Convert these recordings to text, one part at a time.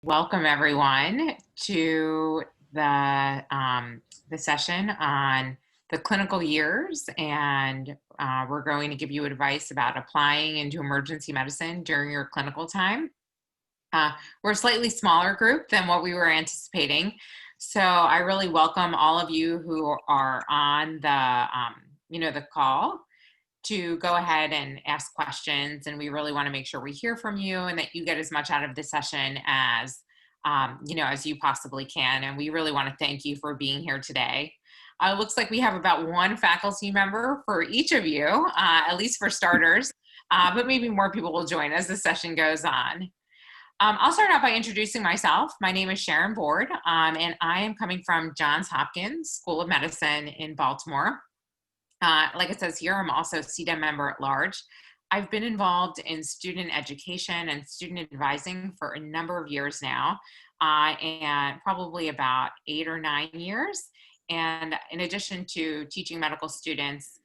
Welcome everyone to the session on the clinical years, and we're going to give you advice about applying into emergency medicine during your clinical time. We're a slightly smaller group than what we were anticipating, so I really welcome all of you who are on the call to go ahead and ask questions, and we really want to make sure we hear from you and that you get as much out of the session as as you possibly can. And we really want to thank you for being here today. It looks like we have about one faculty member for each of you, at least for starters, but maybe more people will join as the session goes on. I'll start out by introducing myself. My name is Sharon Board, and I am coming from Johns Hopkins School of Medicine in Baltimore. Like it says here, I'm also a CDEM member at large. I've been involved in student education and student advising for a number of years now, and probably about 8 or 9 years. And in addition to teaching medical students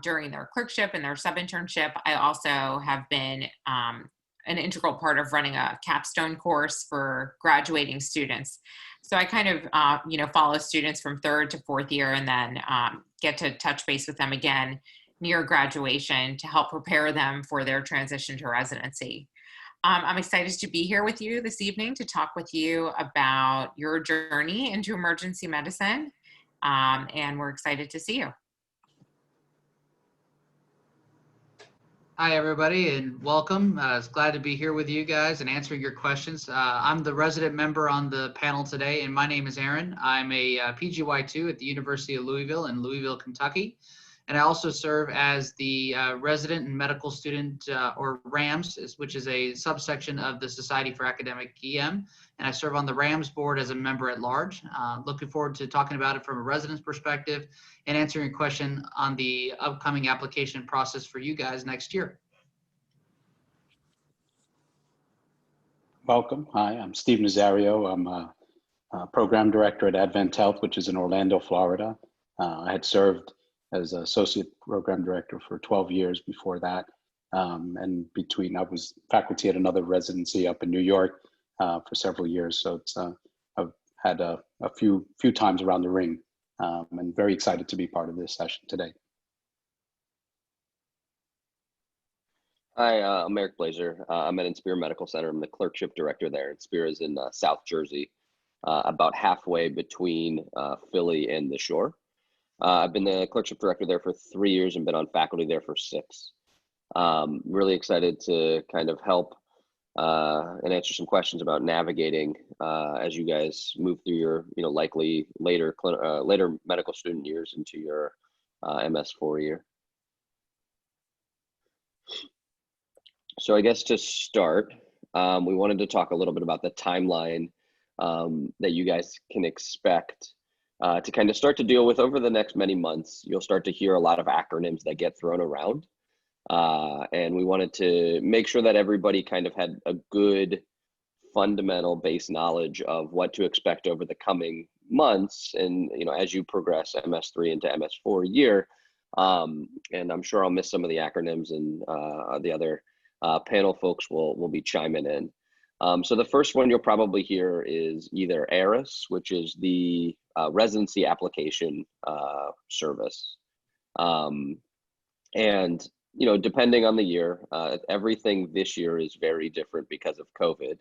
during their clerkship and their sub-internship, I also have been an integral part of running a capstone course for graduating students. So I kind of, follow students from 3rd to 4th year, and then get to touch base with them again near graduation to help prepare them for their transition to residency. I'm excited to be here with you this evening to talk with you about your journey into emergency medicine, and we're excited to see you. Hi, everybody, and welcome. It's glad to be here with you guys and answering your questions. I'm the resident member on the panel today, and my name is Aaron. I'm a PGY2 at the University of Louisville in Louisville, Kentucky. And I also serve as the resident and medical student, or RAMS, which is a subsection of the Society for Academic EM. And I serve on the RAMS board as a member at large. Looking forward to talking about it from a resident's perspective and answering a question on the upcoming application process for you guys next year. Welcome. Hi, I'm Steve Nazario. I'm a program director at Advent Health, which is in Orlando, Florida. I had served as associate program director for 12 years before that. And I was faculty at another residency up in New York for several years. So it's, I've had a few times around the ring, and very excited to be part of this session today. Hi, I'm Eric Blazer. I'm at Inspire Medical Center. I'm the clerkship director there. Inspire is in South Jersey, about halfway between Philly and the shore. I've been the clerkship director there for 3 years and been on faculty there for 6. Really excited to kind of help and answer some questions about navigating as you guys move through your, likely later medical student years into your MS4 year. So I guess to start, we wanted to talk a little bit about the timeline that you guys can expect to kind of start to deal with over the next many months. You'll start to hear a lot of acronyms that get thrown around. And we wanted to make sure that everybody kind of had a good fundamental base knowledge of what to expect over the coming months. And, as you progress MS3 into MS4 year, and I'm sure I'll miss some of the acronyms, and the other panel folks will be chiming in. So the first one you'll probably hear is either ARIS, which is the residency application service. And, depending on the year, everything this year is very different because of COVID.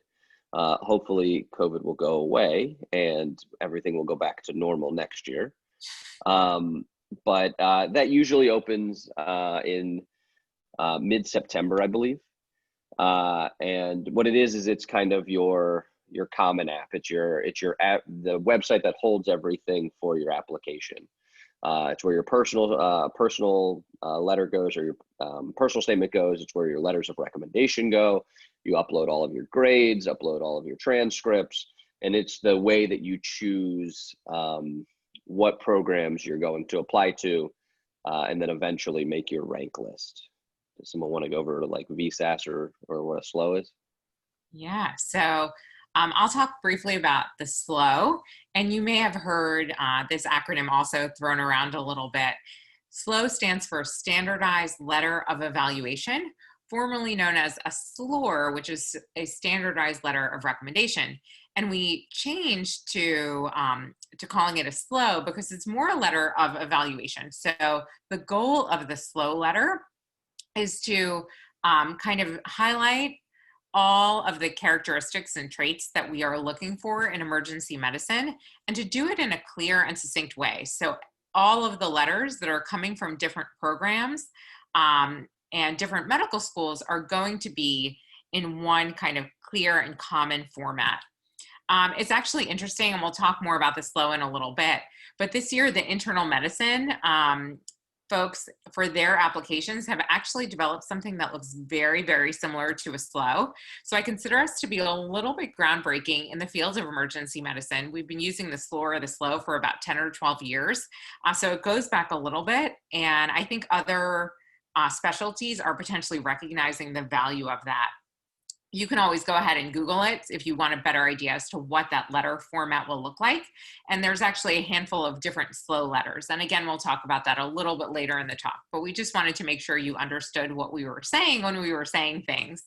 Hopefully COVID will go away and everything will go back to normal next year. But that usually opens in mid-September, I believe. And what it is it's kind of your common app. It's your app, the website that holds everything for your application. It's where your personal letter goes, or your personal statement goes. It's where your letters of recommendation go. You upload all of your grades, upload all of your transcripts, and it's the way that you choose what programs you're going to apply to, and then eventually make your rank list. Does someone want to go over to like VSAS or what a SLO is? Yeah, so I'll talk briefly about the SLO, and you may have heard this acronym also thrown around a little bit. SLO stands for Standardized Letter of Evaluation, formerly known as a SLOR, which is a standardized letter of recommendation. And we changed to calling it a SLO because it's more a letter of evaluation. So the goal of the SLO letter is to kind of highlight all of the characteristics and traits that we are looking for in emergency medicine, and to do it in a clear and succinct way. So all of the letters that are coming from different programs and different medical schools are going to be in one kind of clear and common format. It's actually interesting, and we'll talk more about this SLO in a little bit, but this year the internal medicine folks, for their applications, have actually developed something that looks very, very similar to a SLO. So I consider us to be a little bit groundbreaking in the field of emergency medicine. We've been using the SLO or the SLO for about 10 or 12 years. So it goes back a little bit. And I think other specialties are potentially recognizing the value of that. You can always go ahead and Google it if you want a better idea as to what that letter format will look like. And there's actually a handful of different SLO letters. And again, we'll talk about that a little bit later in the talk, but we just wanted to make sure you understood what we were saying when we were saying things.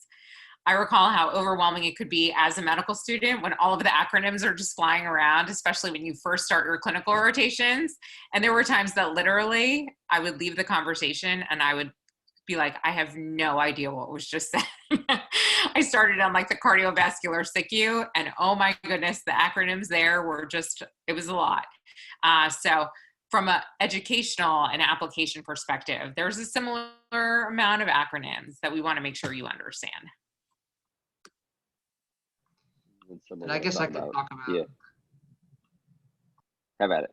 I recall how overwhelming it could be as a medical student when all of the acronyms are just flying around, especially when you first start your clinical rotations. And there were times that literally I would leave the conversation and I would be like, I have no idea what was just said. I started on like the cardiovascular SICU, and oh my goodness, the acronyms there were just, it was a lot. So from an educational and application perspective, there's a similar amount of acronyms that we want to make sure you understand. And I guess I could talk about. Yeah. Have at it.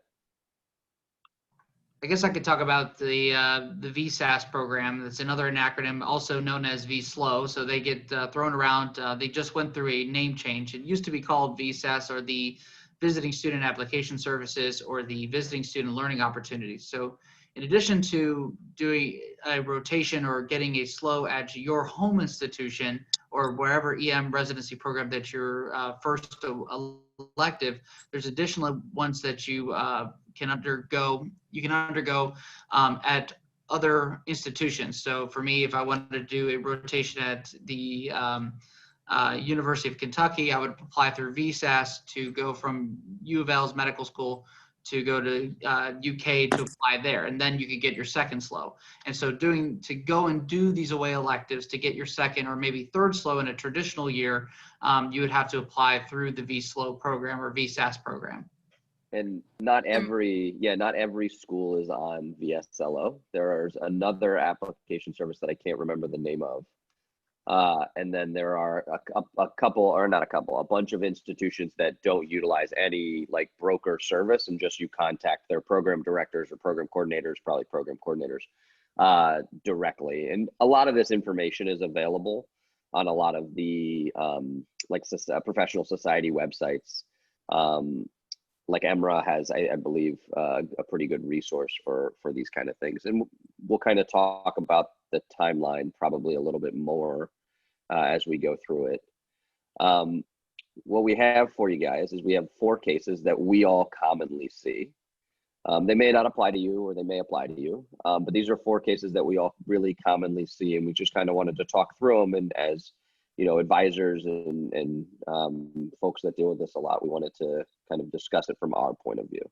I guess I could talk about the VSAS program. That's another acronym, also known as VSLO. So they get thrown around. They just went through a name change. It used to be called VSAS, or the Visiting Student Application Services, or the Visiting Student Learning Opportunities. So in addition to doing a rotation or getting a SLO at your home institution or wherever EM residency program that you're first elective, there's additional ones that you can undergo. You can undergo at other institutions. So for me, if I wanted to do a rotation at the University of Kentucky, I would apply through VSAS to go from U of L's medical school to go to UK to apply there, and then you could get your second SLO. And so to go and do these away electives to get your second or maybe third SLO in a traditional year, you would have to apply through the VSLO program or VSAS program. And not every school is on VSLO. There's another application service that I can't remember the name of. And then there are a bunch of institutions that don't utilize any like broker service, and just you contact their program directors or program coordinators, probably program coordinators, directly. And a lot of this information is available on a lot of the professional society websites. Like EMRA has, I believe, a pretty good resource for these kind of things. And we'll kind of talk about the timeline probably a little bit more as we go through it. What we have for you guys is we have 4 cases that we all commonly see. They may not apply to you, or they may apply to you, but these are 4 cases that we all really commonly see, and we just kind of wanted to talk through them. And as you know, advisors and folks that deal with this a lot, we wanted to kind of discuss it from our point of view.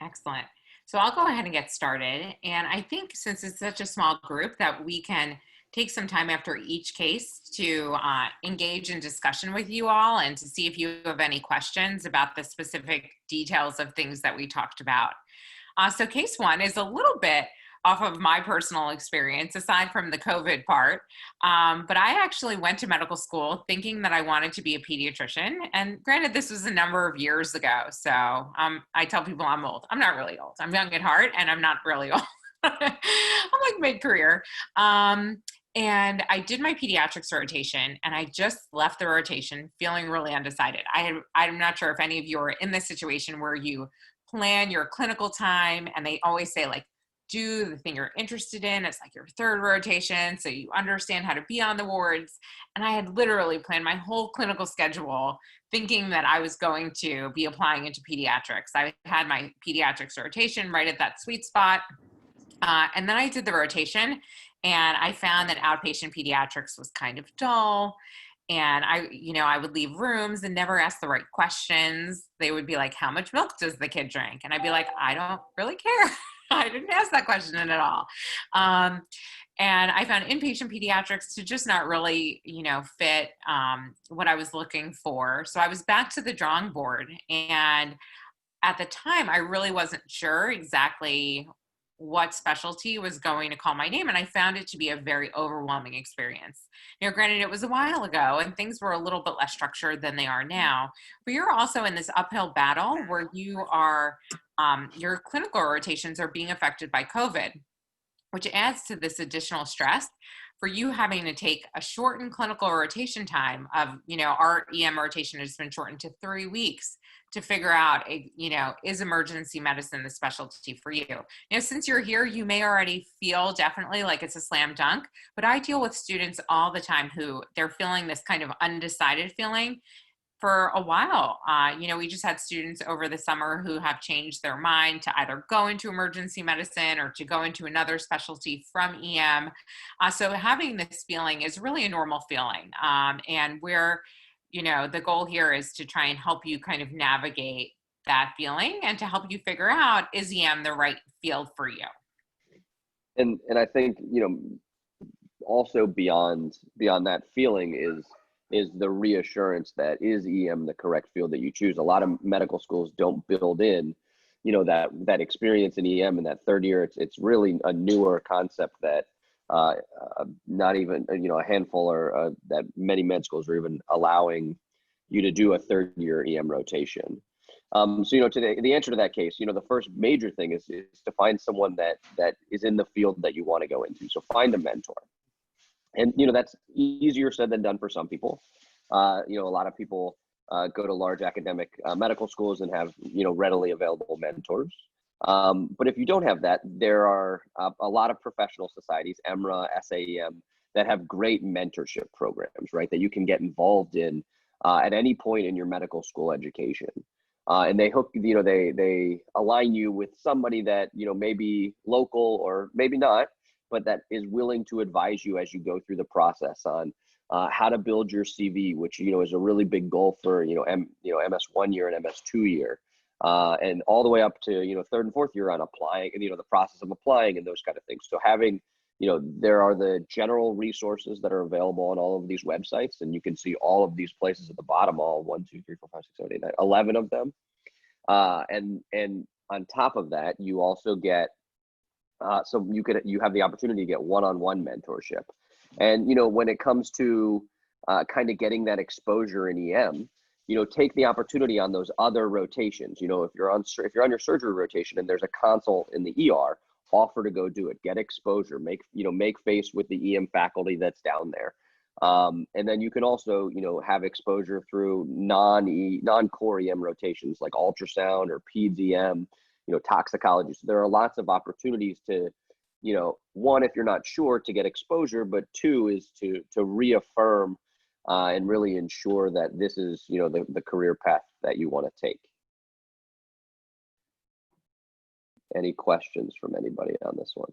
Excellent. So I'll go ahead and get started. And I think since it's such a small group that we can take some time after each case to engage in discussion with you all and to see if you have any questions about the specific details of things that we talked about. So case 1 is a little bit off of my personal experience, aside from the COVID part. But I actually went to medical school thinking that I wanted to be a pediatrician. And granted, this was a number of years ago. So I tell people I'm old. I'm not really old. I'm young at heart, and I'm not really old. I'm like mid-career. And I did my pediatrics rotation, and I just left the rotation feeling really undecided. I'm not sure if any of you are in this situation where you plan your clinical time, and they always say like, do the thing you're interested in. It's like your 3rd rotation, so you understand how to be on the wards. And I had literally planned my whole clinical schedule thinking that I was going to be applying into pediatrics. I had my pediatrics rotation right at that sweet spot. And then I did the rotation, and I found that outpatient pediatrics was kind of dull. And I would leave rooms and never ask the right questions. They would be like, how much milk does the kid drink? And I'd be like, I don't really care. I didn't ask that question at all. And I found inpatient pediatrics to just not really, fit what I was looking for. So I was back to the drawing board. And at the time, I really wasn't sure exactly what specialty was going to call my name. And I found it to be a very overwhelming experience. Granted, it was a while ago and things were a little bit less structured than they are now, but you're also in this uphill battle where you are, your clinical rotations are being affected by COVID, which adds to this additional stress for you having to take a shortened clinical rotation time of, our EM rotation has been shortened to 3 weeks to figure out, is emergency medicine the specialty for you? Since you're here, you may already feel definitely like it's a slam dunk, but I deal with students all the time who they're feeling this kind of undecided feeling for a while. We just had students over the summer who have changed their mind to either go into emergency medicine or to go into another specialty from EM. So having this feeling is really a normal feeling. And the goal here is to try and help you kind of navigate that feeling and to help you figure out, is EM the right field for you? And I think, also beyond that feeling is the reassurance that is EM the correct field that you choose. A lot of medical schools don't build in, that experience in EM in that third year. It's really a newer concept that not even, a handful or that many med schools are even allowing you to do a third year EM rotation. So, today, the answer to that case, the first major thing is to find someone that is in the field that you want to go into. So find a mentor. And, that's easier said than done for some people. A lot of people go to large academic medical schools and have, readily available mentors. But if you don't have that, there are a lot of professional societies, EMRA, SAEM, that have great mentorship programs, right, that you can get involved in at any point in your medical school education. And they hook, they align you with somebody that, may be local or maybe not, but that is willing to advise you as you go through the process on how to build your CV, which, is a really big goal for, MS 1 year and MS 2 year, and all the way up to, third and fourth year on applying and, the process of applying and those kind of things. So having, there are the general resources that are available on all of these websites, and you can see all of these places at the bottom, all 1, 2, 3, 4, 5, 6, 7, 8, 9, 11 of them. And on top of that, you also get, so you have the opportunity to get one-on-one mentorship. And, when it comes to kind of getting that exposure in EM, take the opportunity on those other rotations. If you're on your surgery rotation and there's a consult in the ER, offer to go do it, get exposure, make face with the EM faculty that's down there. And then you can also, have exposure through non-core EM rotations like ultrasound or peds EM, toxicology. So there are lots of opportunities to, one, if you're not sure, to get exposure, but two is to reaffirm and really ensure that this is, the career path that you want to take. Any questions from anybody on this one?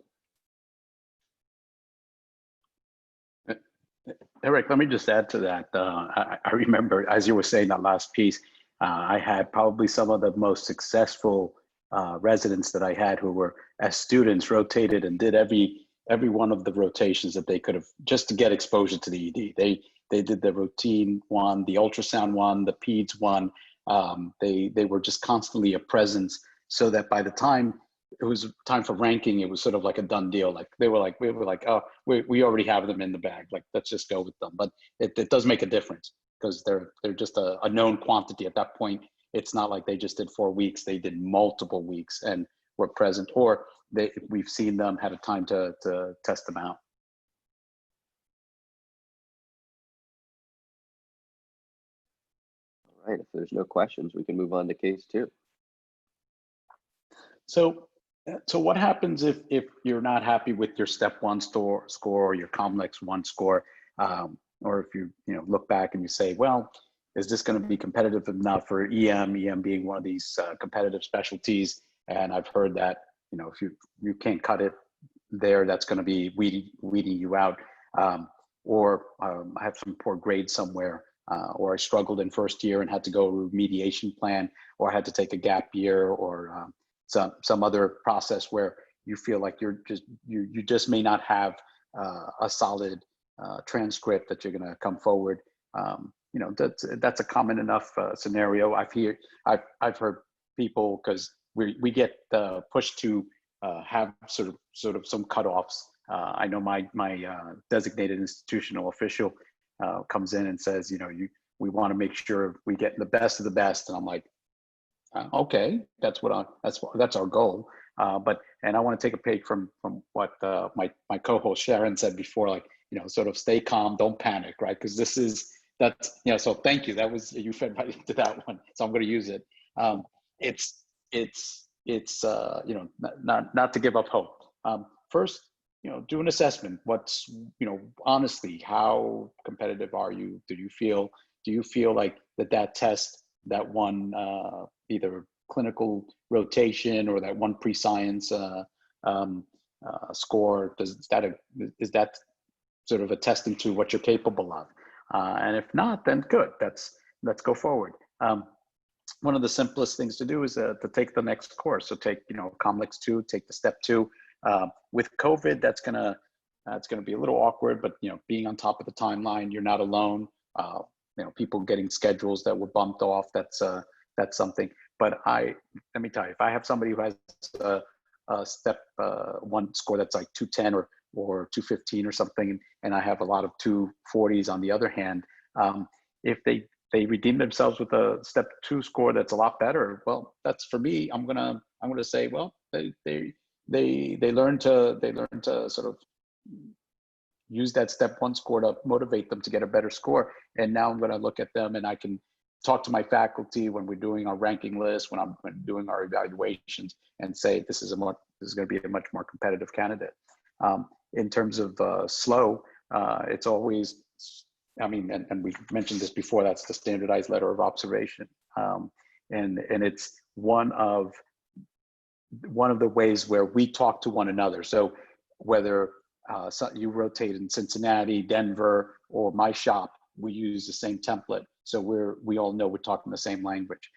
Eric, let me just add to that. I remember, as you were saying that last piece, I had probably some of the most successful residents that I had who were, as students, rotated and did every one of the rotations that they could have just to get exposure to the ED. They did the routine one, the ultrasound one, the peds one. They were just constantly a presence, so that by the time it was time for ranking, it was sort of like a done deal. Like we were like, oh, we already have them in the bag. Like, let's just go with them. But it does make a difference because they're just a known quantity at that point. It's not like they just did 4 weeks. They did multiple weeks and were present, or we've seen them, had a time to test them out. All right, if there's no questions, we can move on to case 2. So what happens if you're not happy with your step 1 score or your complex 1 score, or if you look back and you say, well, is this going to be competitive enough for EM being one of these competitive specialties? And I've heard that if you can't cut it there that's going to be weeding you out, or I have some poor grades somewhere, or I struggled in first year and had to go to a remediation plan, or I had to take a gap year, or some other process where you feel like you just may not have a solid transcript that you're going to come forward. That's a common enough scenario. I've heard people, because we get pushed to have sort of some cutoffs. I know my designated institutional official comes in and says, we want to make sure we get the best of the best, and I'm like, okay, that's our goal. And I want to take a page from what my co-host Sharon said before, like, sort of stay calm, don't panic, right? Because so thank you. You fed right into that one, so I'm going to use it. It's not to give up hope. First, do an assessment. What's, honestly, how competitive are you? Do you feel like that test, that one either clinical rotation or that one pre-science score, is that sort of attesting to what you're capable of? And if not, then good. Let's go forward. One of the simplest things to do is to take the next course. So take, Comlex 2, take the step 2. With COVID, that's gonna be a little awkward, but being on top of the timeline, you're not alone. People getting schedules that were bumped off, that's something. But let me tell you, if I have somebody who has a step 1 score that's like 210 or 215 or something, and I have a lot of 240s on the other hand, if they redeem themselves with a step 2 score that's a lot better, well, that's, for me, I'm gonna say, well, they learn to sort of use that step 1 score to motivate them to get a better score. And now I'm going to look at them, and I can talk to my faculty when we're doing our ranking list, when I'm doing our evaluations, and say, this is going to be a much more competitive candidate. In terms of slow, it's always, and we've mentioned this before, that's the standardized letter of observation. And it's one of the ways where we talk to one another. So whether you rotate in Cincinnati, Denver, or my shop, we use the same template. So we all know we're talking the same language.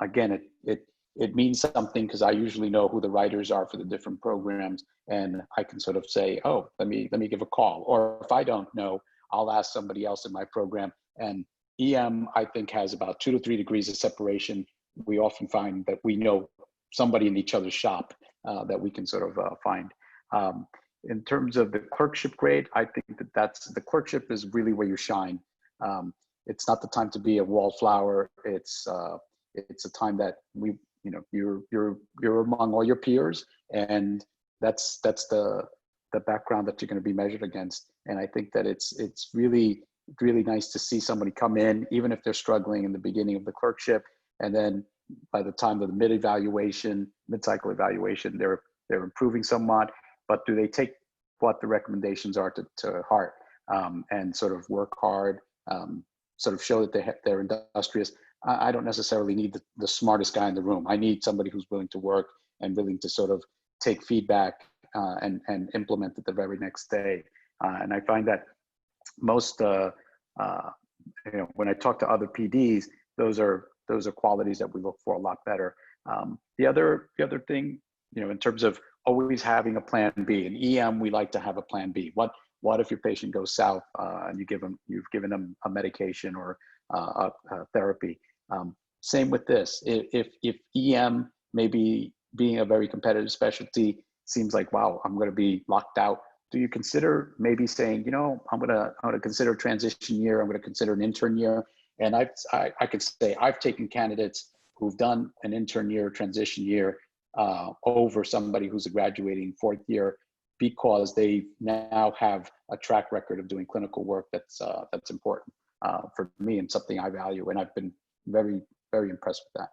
Again, it means something, because I usually know who the writers are for the different programs, and I can sort of say, oh, let me give a call. Or if I don't know, I'll ask somebody else in my program. And EM, I think, has about 2 to 3 degrees of separation. We often find that we know somebody in each other's shop that we can sort of find. In terms of the clerkship grade, I think the clerkship is really where you shine. It's not the time to be a wallflower. It's a time that you're among all your peers, and that's the background that you're going to be measured against. And I think that it's really, really nice to see somebody come in, even if they're struggling in the beginning of the clerkship, and then by the time of the mid-cycle evaluation, they're improving somewhat. But do they take what the recommendations are to heart, and sort of work hard, sort of show that they're industrious? I don't necessarily need the smartest guy in the room. I need somebody who's willing to work and willing to sort of take feedback and implement it the very next day. And I find that most, when I talk to other PDs, those are qualities that we look for a lot better. The other thing, in terms of always having a plan B. In EM, we like to have a plan B. What if your patient goes south and you've given them a medication or a therapy? Same with this. If EM, maybe being a very competitive specialty, seems like, wow, I'm going to be locked out, do you consider maybe saying, I'm going to consider a transition year, I'm going to consider an intern year? And I could say I've taken candidates who've done an intern year, transition year, over somebody who's a graduating 4th year, because they now have a track record of doing clinical work that's important for me and something I value. And I've been very, very impressed with that.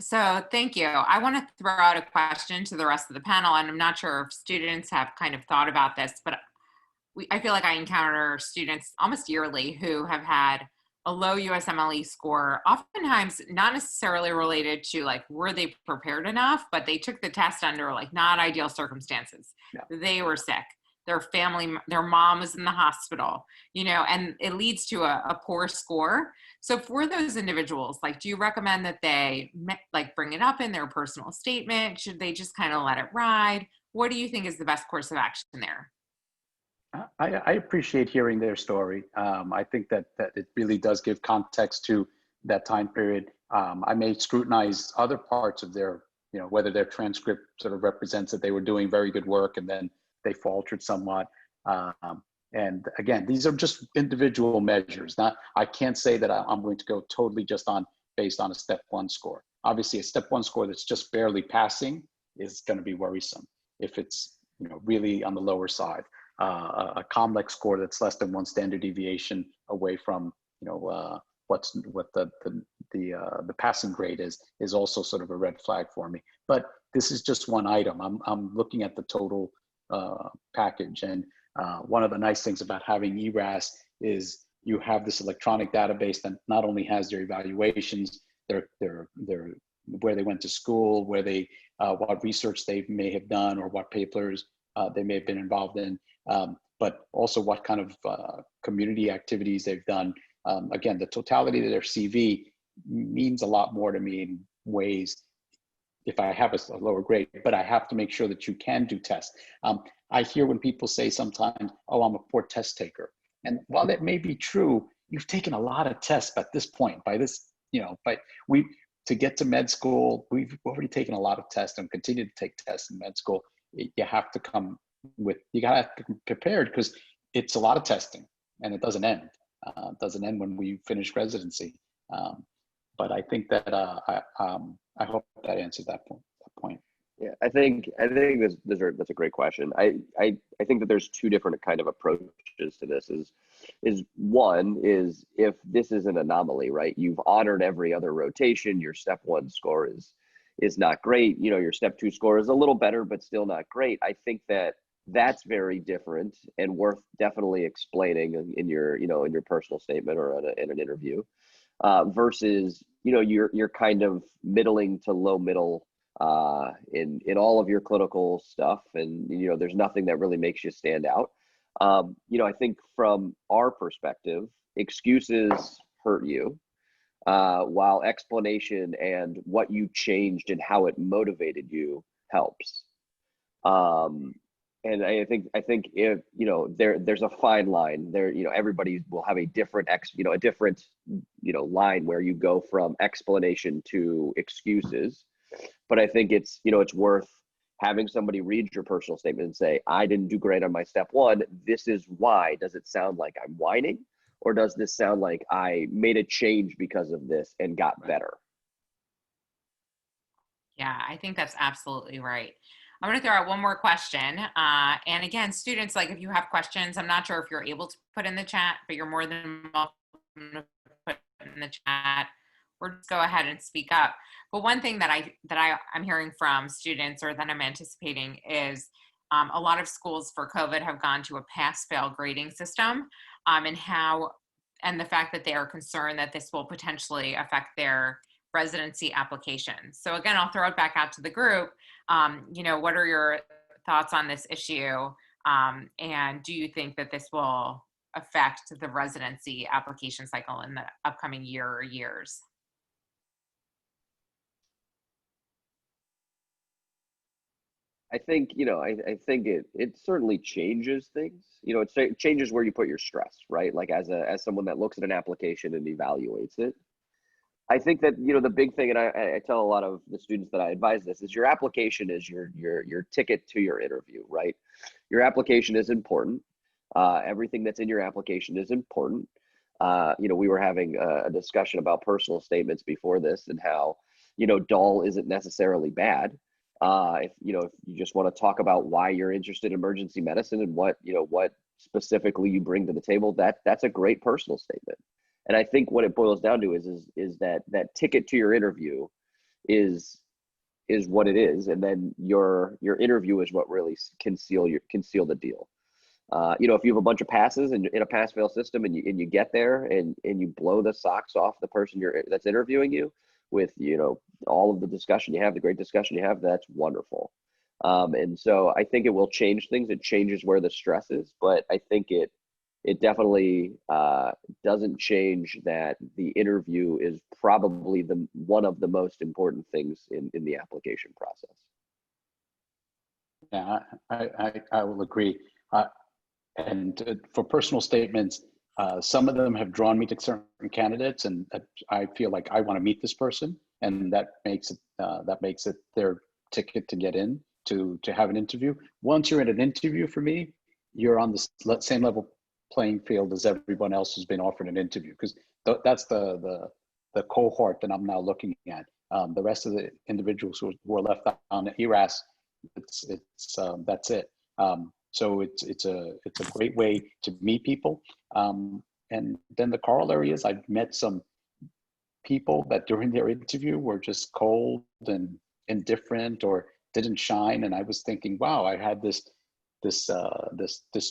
So thank you. I want to throw out a question to the rest of the panel, and I'm not sure if students have kind of thought about this, but I feel like I encounter students almost yearly who have had a low USMLE score, oftentimes not necessarily related to like, were they prepared enough, but they took the test under like not ideal circumstances. Yeah. They were sick. Their family, their mom was in the hospital, and it leads to a poor score. So for those individuals, like, do you recommend that they like bring it up in their personal statement? Should they just kind of let it ride? What do you think is the best course of action there? I appreciate hearing their story. I think that it really does give context to that time period. I may scrutinize other parts of their, whether their transcript sort of represents that they were doing very good work and then they faltered somewhat. And again, these are just individual measures. I can't say that I'm going to go totally just based on a step 1 score. Obviously, a step 1 score that's just barely passing is going to be worrisome if it's really on the lower side. A COMLEX score that's less than 1 standard deviation away from what the passing grade is also sort of a red flag for me. But this is just one item. I'm looking at the total package, and one of the nice things about having ERAS is you have this electronic database that not only has their evaluations, their where they went to school, where they what research they may have done, or what papers they may have been involved in, but also what kind of community activities they've done. Again, the totality of their CV means a lot more to me in ways if I have a lower grade, but I have to make sure that you can do tests. I hear when people say sometimes, oh, I'm a poor test taker. And while that may be true, you've taken a lot of tests at this point. To get to med school, we've already taken a lot of tests and continue to take tests in med school. You have to come you gotta be prepared, because it's a lot of testing and it doesn't end. It doesn't end when we finish residency. But I think that I hope that answered that point. Yeah, I think that's a great question. I think that there's 2 different kind of approaches to this. One is, if this is an anomaly, right? You've honored every other rotation. Your step 1 score is not great. Your step 2 score is a little better, but still not great. I think that's very different and worth definitely explaining in your personal statement or in an interview, versus you're kind of middling to low middle in all of your clinical stuff, and there's nothing that really makes you stand out. I think from our perspective, excuses hurt you, while explanation and what you changed and how it motivated you helps. And I think if there's a fine line there. Everybody will have a different line where you go from explanation to excuses. But I think it's worth having somebody read your personal statement and say, I didn't do great on my step 1. This is why. Does it sound like I'm whining, or does this sound like I made a change because of this and got better? Yeah, I think that's absolutely right. I'm going to throw out one more question. And again, students, like, if you have questions, I'm not sure if you're able to put in the chat, but you're more than welcome to put in the chat, or just go ahead and speak up. But one thing that I'm hearing from students, or that I'm anticipating, is a lot of schools for COVID have gone to a pass-fail grading system, and the fact that they are concerned that this will potentially affect their residency applications. So again, I'll throw it back out to the group. What are your thoughts on this issue? And do you think that this will affect the residency application cycle in the upcoming year or years? I think, I think it certainly changes things. It changes where you put your stress, right? Like as someone that looks at an application and evaluates it. I think that, the big thing, and I tell a lot of the students that I advise this, is your application is your ticket to your interview, right? Your application is important. Everything that's in your application is important. We were having a discussion about personal statements before this, and how, dull isn't necessarily bad. If you just want to talk about why you're interested in emergency medicine and what specifically you bring to the table, that's a great personal statement. And I think what it boils down to is that ticket to your interview is what it is, and then your interview is what really can seal the deal. If you have a bunch of passes and in a pass-fail system and you get there and you blow the socks off the person that's interviewing you with, all of the discussion you have, the great discussion you have, that's wonderful. And so I think it will change things. It changes where the stress is, but I think it definitely doesn't change that the interview is probably one of the most important things in the application process. Yeah, I will agree. And for personal statements, some of them have drawn me to certain candidates, and I feel like I want to meet this person, and that makes it their ticket to get in to have an interview. Once you're in an interview, for me, you're on the same level playing field as everyone else who's been offered an interview, because that's the cohort that I'm now looking at. The rest of the individuals who are left on the ERAS, that's it. So it's a great way to meet people. And then the corollary is I've met some people that during their interview were just cold and indifferent or didn't shine. And I was thinking, wow, I had this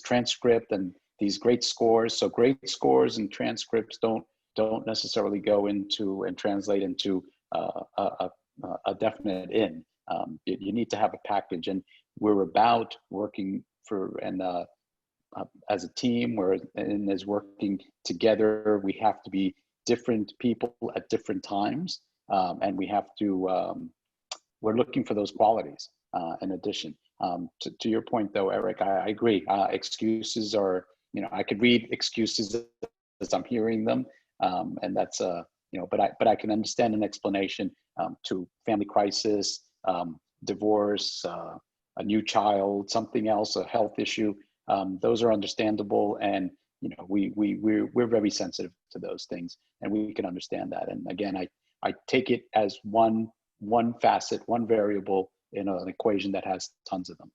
transcript and these great scores. So great scores and transcripts don't necessarily go into and translate into a definite in. You need to have a package, and we're about working as a team, and as working together. We have to be different people at different times, and we have to. We're looking for those qualities. In addition, to your point, though, Eric, I agree. Excuses are, I could read excuses as I'm hearing them, and that's but I can understand an explanation to family crisis, divorce, a new child, something else, a health issue. Those are understandable, and we're very sensitive to those things, and we can understand that. And again, I take it as one facet, one variable in an equation that has tons of them.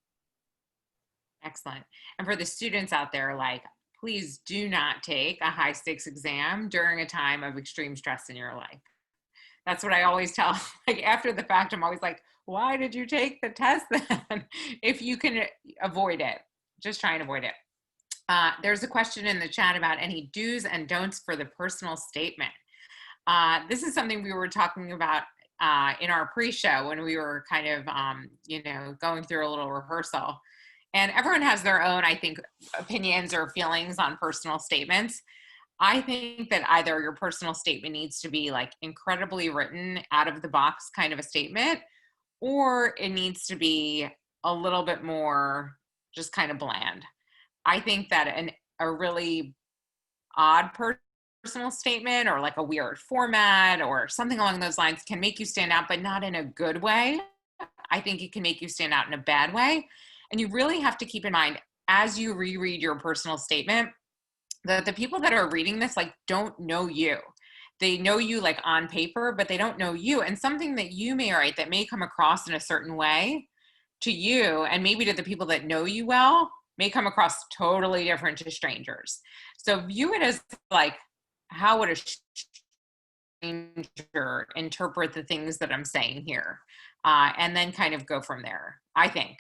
Excellent. And for the students out there, please do not take a high stakes exam during a time of extreme stress in your life. That's what I always tell. After the fact, I'm always like, why did you take the test then? If you can avoid it, just try and avoid it. There's a question in the chat about any do's and don'ts for the personal statement. This is something we were talking about in our pre-show when we were kind of, going through a little rehearsal. And everyone has their own, I think, opinions or feelings on personal statements. I think that either your personal statement needs to be incredibly written, out of the box kind of a statement, or it needs to be a little bit more just kind of bland. I think that a really odd personal statement or a weird format or something along those lines can make you stand out, but not in a good way. I think it can make you stand out in a bad way. And you really have to keep in mind, as you reread your personal statement, that the people that are reading this don't know you. They know you on paper, but they don't know you. And something that you may write that may come across in a certain way to you, and maybe to the people that know you well, may come across totally different to strangers. So view it as how would a stranger interpret the things that I'm saying here? And then kind of go from there, I think.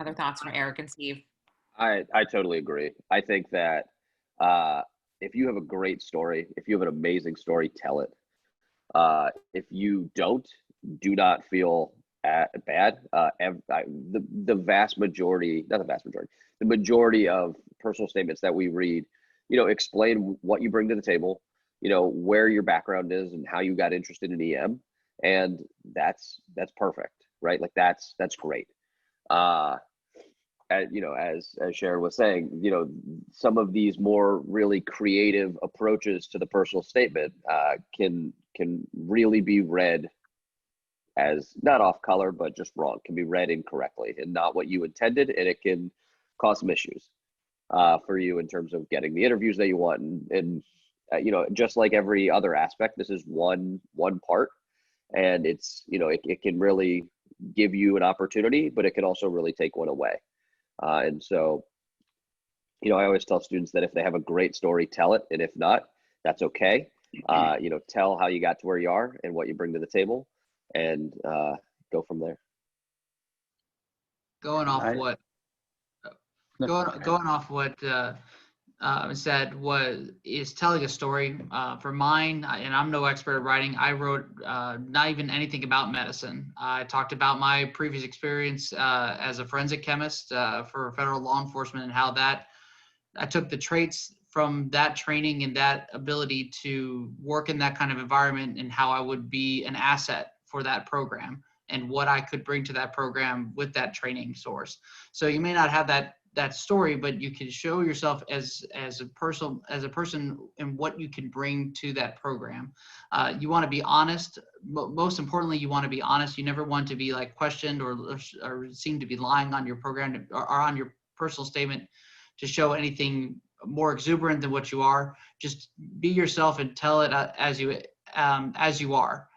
Other thoughts from Eric and Steve? I totally agree. I think that if you have a great story, if you have an amazing story, tell it. If you don't, do not feel bad. The vast majority, not the vast majority, the majority of personal statements that we read, explain what you bring to the table, where your background is and how you got interested in EM. And that's perfect, right? That's great. As Sharon was saying, some of these more really creative approaches to the personal statement can really be read as not off color, but just wrong, can be read incorrectly and not what you intended. And it can cause some issues for you in terms of getting the interviews that you want. And just like every other aspect, this is one part, and it's, it can really give you an opportunity, but it can also really take one away. And so, I always tell students that if they have a great story, tell it. And if not, that's okay. Tell how you got to where you are and what you bring to the table, and go from there. Going off going off what said is telling a story. For mine, and I'm no expert at writing, I wrote not even anything about medicine. I talked about my previous experience as a forensic chemist for federal law enforcement and how that I took the traits from that training and that ability to work in that kind of environment and how I would be an asset for that program and what I could bring to that program with that training source. So you may not have that story, but you can show yourself as a person and what you can bring to that program. You want to be honest. Most importantly, you want to be honest. You never want to be like questioned or seem to be lying on your program or on your personal statement to show anything more exuberant than what you are. Just be yourself and tell it as you are.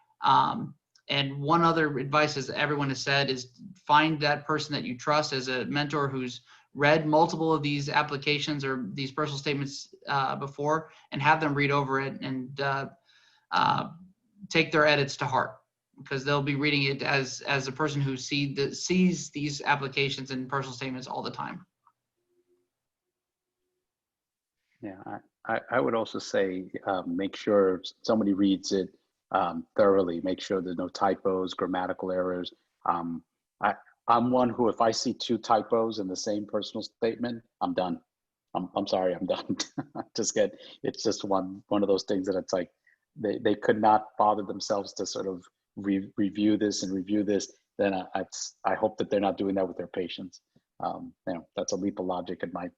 And one other advice, as everyone has said, is find that person that you trust as a mentor who's read multiple of these applications or these personal statements before, and have them read over it and take their edits to heart, because they'll be reading it as a person who sees these applications and personal statements all the time. Yeah, I would also say make sure somebody reads it thoroughly. Make sure there's no typos, grammatical errors. I'm one who, if I see 2 typos in the same personal statement, I'm done. I'm sorry, I'm done. It's just one of those things that it's like they could not bother themselves to sort of review this. Then I hope that they're not doing that with their patients. That's a leap of logic in my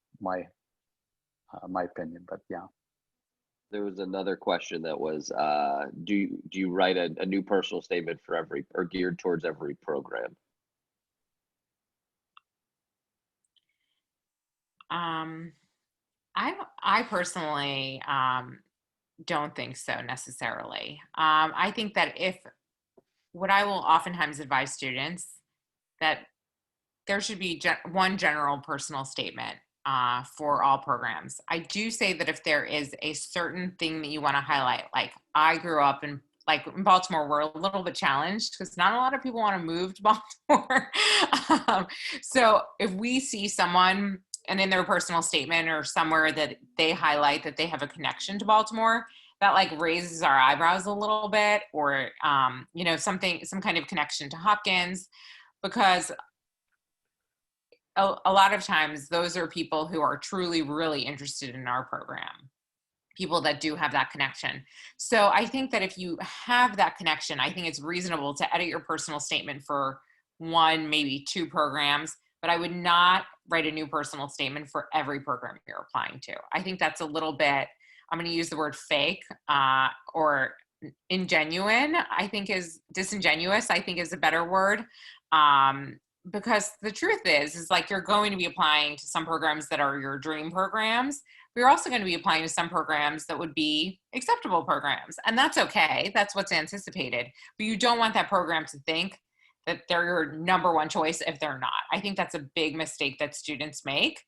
opinion, but yeah. There was another question that was, do you write a new personal statement for every, or geared towards every program? I personally don't think so necessarily. I think that what I will oftentimes advise students that there should be one general personal statement for all programs. I do say that if there is a certain thing that you want to highlight, like I grew up in Baltimore, we're a little bit challenged because not a lot of people want to move to Baltimore. So if we see someone and in their personal statement or somewhere that they highlight that they have a connection to Baltimore, that like raises our eyebrows a little bit, or some kind of connection to Hopkins, because a lot of times those are people who are truly really interested in our program, people that do have that connection. So I think that if you have that connection, I think it's reasonable to edit your personal statement for 1, maybe 2 programs, but I would not write a new personal statement for every program you're applying to. I think that's a little bit, I'm going to use the word fake or ingenuine, I think is disingenuous, I think is a better word. Because the truth is like you're going to be applying to some programs that are your dream programs, but you're also going to be applying to some programs that would be acceptable programs. And that's okay. That's what's anticipated. But you don't want that program to think that they're your number 1 choice if they're not. I think that's a big mistake that students make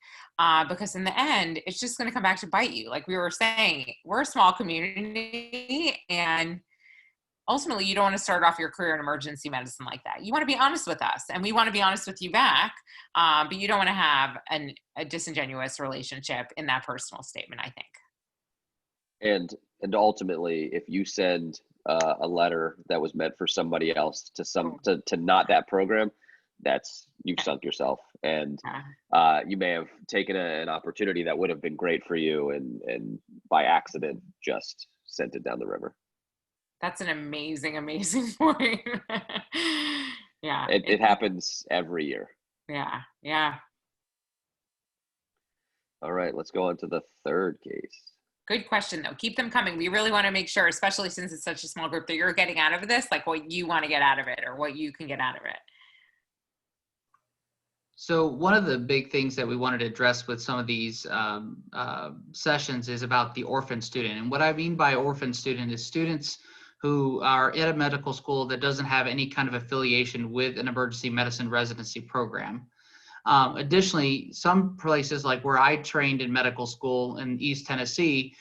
because in the end, it's just going to come back to bite you. Like we were saying, we're a small community, and ultimately, you don't want to start off your career in emergency medicine like that. You want to be honest with us, and we want to be honest with you back, but you don't want to have a disingenuous relationship in that personal statement, I think. And ultimately, if you send a letter that was meant for somebody else to not that program, you've sunk yourself, and you may have taken an opportunity that would have been great for you, and by accident just sent it down the river. That's an amazing, amazing point. Yeah. It happens every year. Yeah. Yeah. All right, let's go on to the 3rd case. Good question though. Keep them coming. We really want to make sure, especially since it's such a small group, that you're getting out of this, like what you want to get out of it or what you can get out of it. So one of the big things that we wanted to address with some of these sessions is about the orphaned student. And what I mean by orphaned student is students who are in a medical school that doesn't have any kind of affiliation with an emergency medicine residency program. Additionally, some places like where I trained in medical school in East Tennessee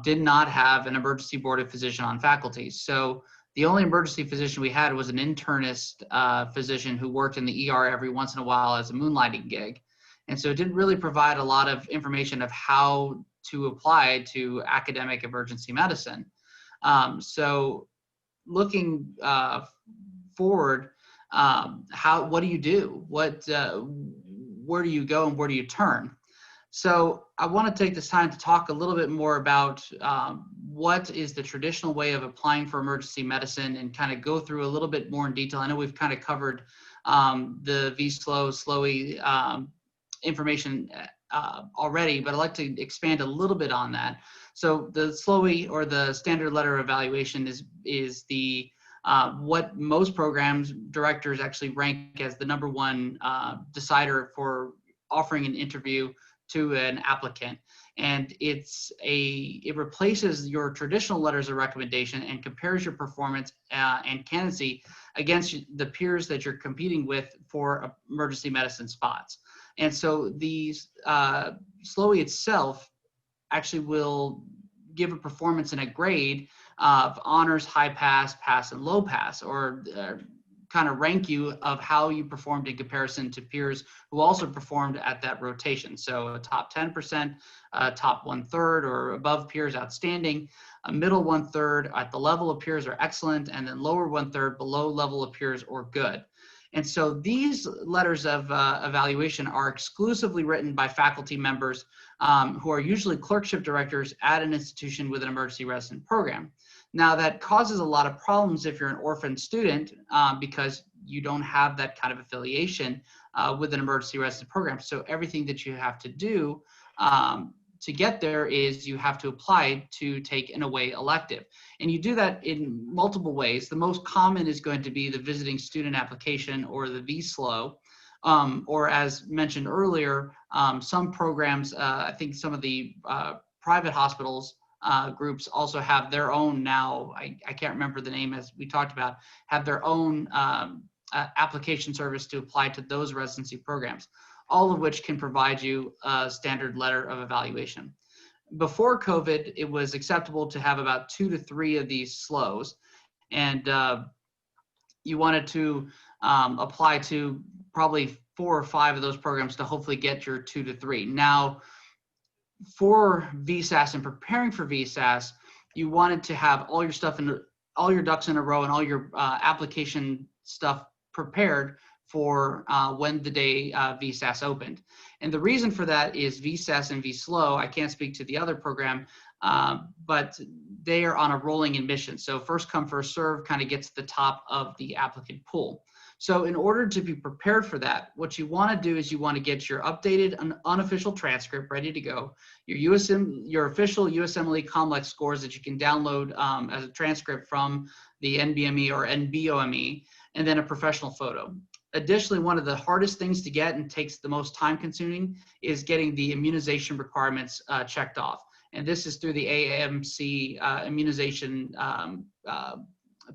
did not have an emergency boarded physician on faculty. So the only emergency physician we had was an internist physician who worked in the ER every once in a while as a moonlighting gig. And so it didn't really provide a lot of information of how to apply to academic emergency medicine. So looking forward, what do you do? Where do you go and where do you turn? So I want to take this time to talk a little bit more about what is the traditional way of applying for emergency medicine and kind of go through a little bit more in detail. I know we've kind of covered the VSLO, information already, but I'd like to expand a little bit on that. So the SLOE, or the standard letter evaluation, is the what most programs directors actually rank as the #1 decider for offering an interview to an applicant. And it replaces your traditional letters of recommendation and compares your performance and candidacy against the peers that you're competing with for emergency medicine spots. And so these SLOE itself actually will give a performance and a grade of honors, high pass, pass, and low pass, or kind of rank you of how you performed in comparison to peers who also performed at that rotation. So a top 10%, top 1/3 or above peers, outstanding, a middle 1/3 at the level of peers or excellent, and then lower 1/3 below level of peers or good. And so these letters of evaluation are exclusively written by faculty members who are usually clerkship directors at an institution with an emergency resident program. Now that causes a lot of problems if you're an orphaned student because you don't have that kind of affiliation with an emergency resident program. So everything that you have to do to get there is you have to apply to take an away elective. And you do that in multiple ways. The most common is going to be the visiting student application, or the VSLO, or as mentioned earlier, some programs, I think some of the private hospitals groups also have their own now, I can't remember the name as we talked about, have their own application service to apply to those residency programs, all of which can provide you a standard letter of evaluation. Before COVID, it was acceptable to have about 2 to 3 of these SLOs, and you wanted to apply to probably 4 or 5 of those programs to hopefully get your 2 to 3. Now, for VSAS and preparing for VSAS, you wanted to have all your stuff in all your ducks in a row and all your application stuff prepared for when the day VSAS opened. And the reason for that is VSAS and VSLO, I can't speak to the other program, but they are on a rolling admission. So first come, first serve kind of gets to the top of the applicant pool. So in order to be prepared for that, what you want to do is you want to get your updated unofficial transcript ready to go, your official USMLE COMLEX scores that you can download as a transcript from the NBME or NBOME, and then a professional photo. Additionally, one of the hardest things to get and takes the most time consuming is getting the immunization requirements checked off. And this is through the AMC immunization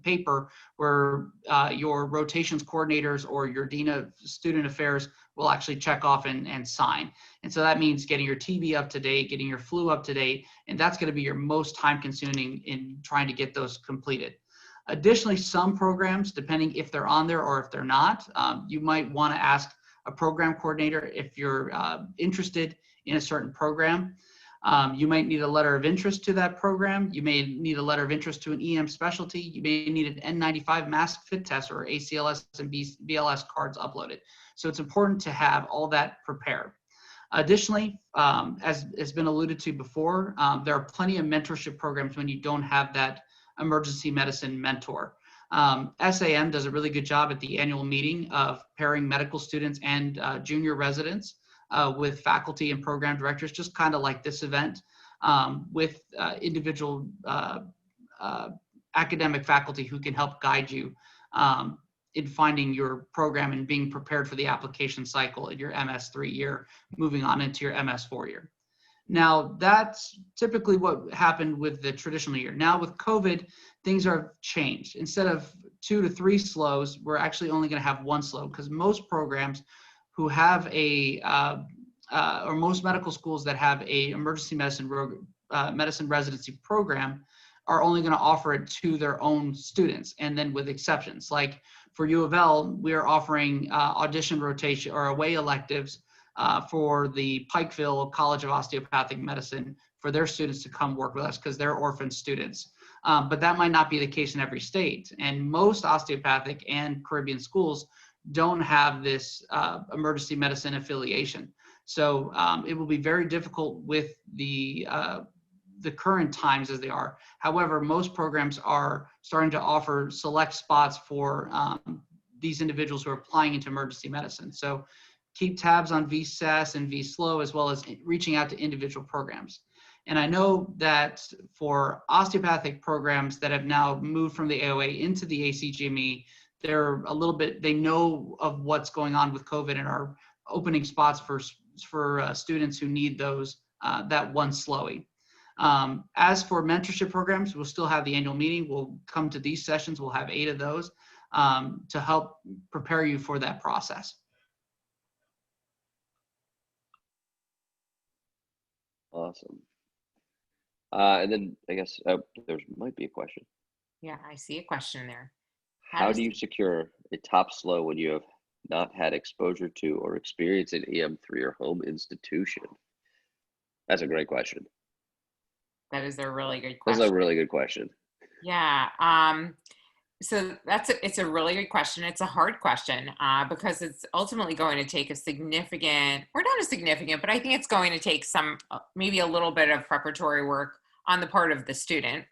paper, where your rotations coordinators or your Dean of Student Affairs will actually check off and sign. And so that means getting your TB up to date, getting your flu up to date, and that's going to be your most time consuming in trying to get those completed. Additionally, some programs, depending if they're on there or if they're not, you might want to ask a program coordinator if you're interested in a certain program. You might need a letter of interest to that program. You may need a letter of interest to an EM specialty. You may need an N95 mask fit test or ACLS and BLS cards uploaded. So it's important to have all that prepared. Additionally, as has been alluded to before, there are plenty of mentorship programs when you don't have that emergency medicine mentor. SAM does a really good job at the annual meeting of pairing medical students and junior residents with faculty and program directors, just kind of like this event, with individual academic faculty who can help guide you in finding your program and being prepared for the application cycle in your MS3 year, moving on into your MS4 year. Now, that's typically what happened with the traditional year. Now with COVID, things are changed. Instead of 2 to 3 SLOs, we're actually only going to have 1 SLO, because most programs who have or most medical schools that have a emergency medicine residency program are only going to offer it to their own students, and then with exceptions. Like for U of L, we are offering audition rotation or away electives for the Pikeville College of Osteopathic Medicine for their students to come work with us because they're orphan students. But that might not be the case in every state. And most osteopathic and Caribbean schools don't have this emergency medicine affiliation. So it will be very difficult with the current times as they are. However, most programs are starting to offer select spots for these individuals who are applying into emergency medicine. So keep tabs on VSAS and VSLO, as well as reaching out to individual programs. And I know that for osteopathic programs that have now moved from the AOA into the ACGME, they're a little bit, they know of what's going on with COVID and are opening spots for students who need those, that one SLOE. As for mentorship programs, we'll still have the annual meeting. We'll come to these sessions. We'll have 8 of those to help prepare you for that process. Awesome. And then I guess there might be a question. Yeah, I see a question there. How do you secure a top SLO when you have not had exposure to or experience an EM through your home institution? That's a great question. That is a really good question. That's a really good question. Yeah. So it's a really good question. It's a hard question because it's ultimately going to take a significant, or not a significant, but I think it's going to take some, maybe a little bit of preparatory work on the part of the student.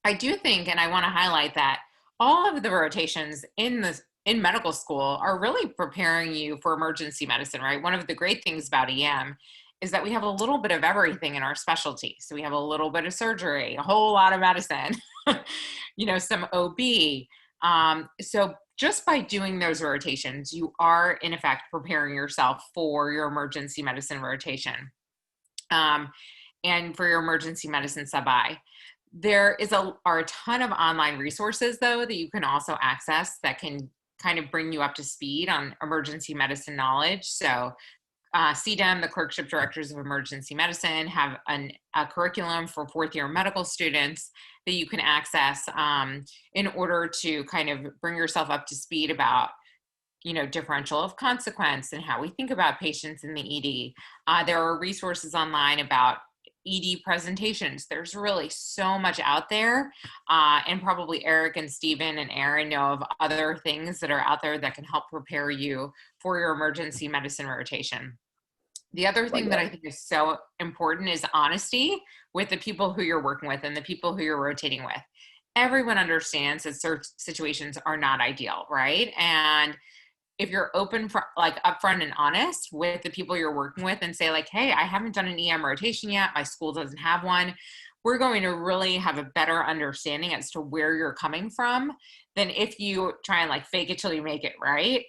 I do think, and I want to highlight that all of the rotations in medical school are really preparing you for emergency medicine, right? One of the great things about EM is that we have a little bit of everything in our specialty. So we have a little bit of surgery, a whole lot of medicine, some OB. So just by doing those rotations, you are in effect preparing yourself for your emergency medicine rotation and for your emergency medicine sub-I. There are a ton of online resources, though, that you can also access that can kind of bring you up to speed on emergency medicine knowledge. So CDEM, the Clerkship Directors of Emergency Medicine, have a curriculum for 4th-year medical students that you can access in order to kind of bring yourself up to speed about, differential of consequence and how we think about patients in the ED. There are resources online about ED presentations. There's really so much out there, and probably Eric and Stephen and Aaron know of other things that are out there that can help prepare you for your emergency medicine rotation. The other thing that I think is so important is honesty with the people who you're working with and the people who you're rotating with. Everyone understands that certain situations are not ideal, right? And if you're open for upfront and honest with the people you're working with and say hey, I haven't done an EM rotation yet, my school doesn't have one, we're going to really have a better understanding as to where you're coming from than if you try and fake it till you make it, right?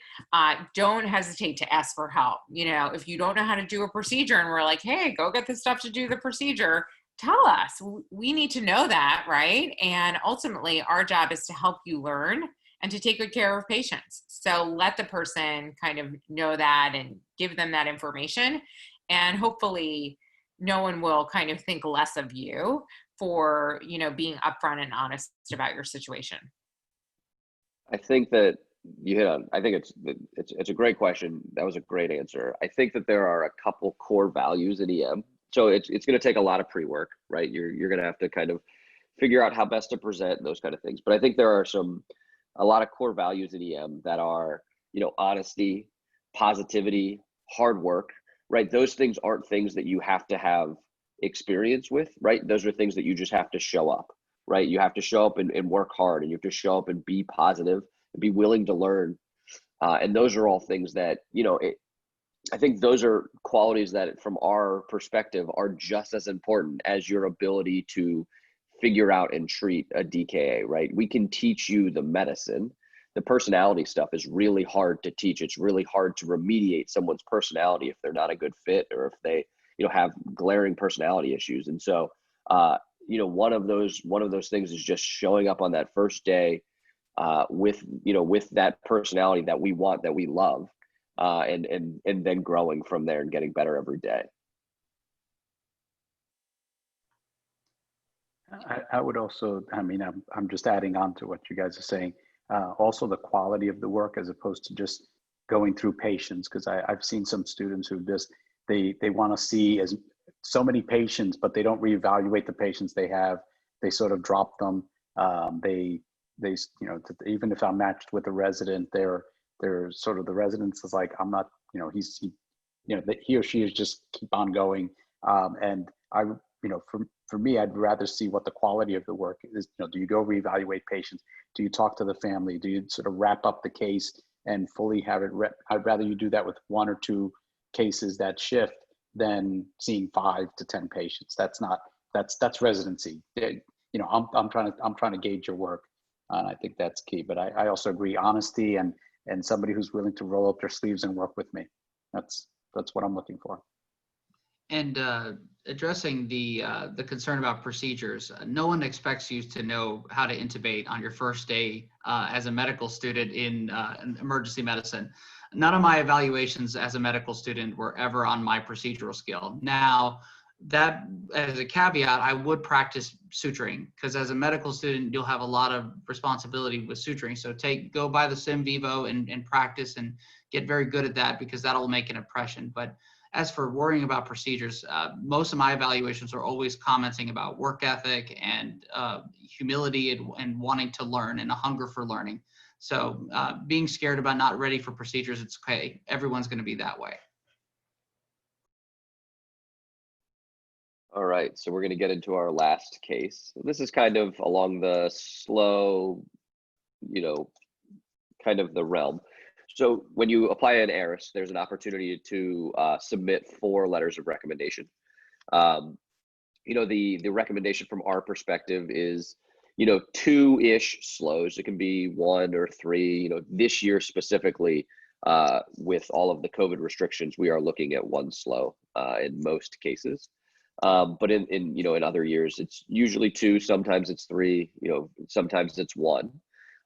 Don't hesitate to ask for help. If you don't know how to do a procedure and we're hey, go get the stuff to do the procedure, tell us. We need to know that, right? And ultimately our job is to help you learn and to take good care of patients. So let the person kind of know that and give them that information. And hopefully no one will kind of think less of you for, being upfront and honest about your situation. I think that you hit on, I think it's a great question. That was a great answer. I think that there are a couple core values in EM. So it's going to take a lot of pre-work, right? You're going to have to kind of figure out how best to present those kind of things. But I think there are a lot of core values in EM that are, honesty, positivity, hard work, right? Those things aren't things that you have to have experience with, right? Those are things that you just have to show up, right? You have to show up and work hard, and you have to show up and be positive and be willing to learn. And those are all things that, I think those are qualities that from our perspective are just as important as your ability to figure out and treat a DKA, right? We can teach you the medicine. The personality stuff is really hard to teach. It's really hard to remediate someone's personality if they're not a good fit or if they, have glaring personality issues. And so, one of those things is just showing up on that first day with that personality that we want, that we love, and then growing from there and getting better every day. I would also, I'm just adding on to what you guys are saying. Also the quality of the work as opposed to just going through patients, because I've seen some students who just, they want to see as so many patients, but they don't reevaluate the patients they have. They sort of drop them. They you know, even if I'm matched with a resident, they're sort of, the residents is like, I'm not, you know, you know, that he or she is just keep on going. And I, you know, for me, I'd rather see what the quality of the work is. You know, do you go reevaluate patients? Do you talk to the family? Do you sort of wrap up the case and fully have it? I'd rather you do that with 1 or 2 cases that shift than seeing 5 to 10 patients. That's residency. You know, I'm trying to gauge your work. And I think that's key. But I also agree, honesty and somebody who's willing to roll up their sleeves and work with me. That's what I'm looking for. And addressing the concern about procedures, no one expects you to know how to intubate on your first day as a medical student in emergency medicine. None of my evaluations as a medical student were ever on my procedural skill. Now, that as a caveat, I would practice suturing, because as a medical student, you'll have a lot of responsibility with suturing. So go by the Sim Vivo and practice and get very good at that, because that'll make an impression. But as for worrying about procedures, most of my evaluations are always commenting about work ethic and humility and wanting to learn and a hunger for learning. So being scared about not ready for procedures, it's okay. Everyone's going to be that way. All right, so we're going to get into our last case. This is kind of along the slow, you know, kind of the realm. So when you apply an ARIS, there's an opportunity to submit 4 letters of recommendation. You know, the recommendation from our perspective is, you know, 2-ish slows. It can be 1 or 3. You know, this year specifically, with all of the COVID restrictions, we are looking at 1 slow in most cases. But in you know, in other years, it's usually 2. Sometimes it's 3. You know, sometimes it's 1.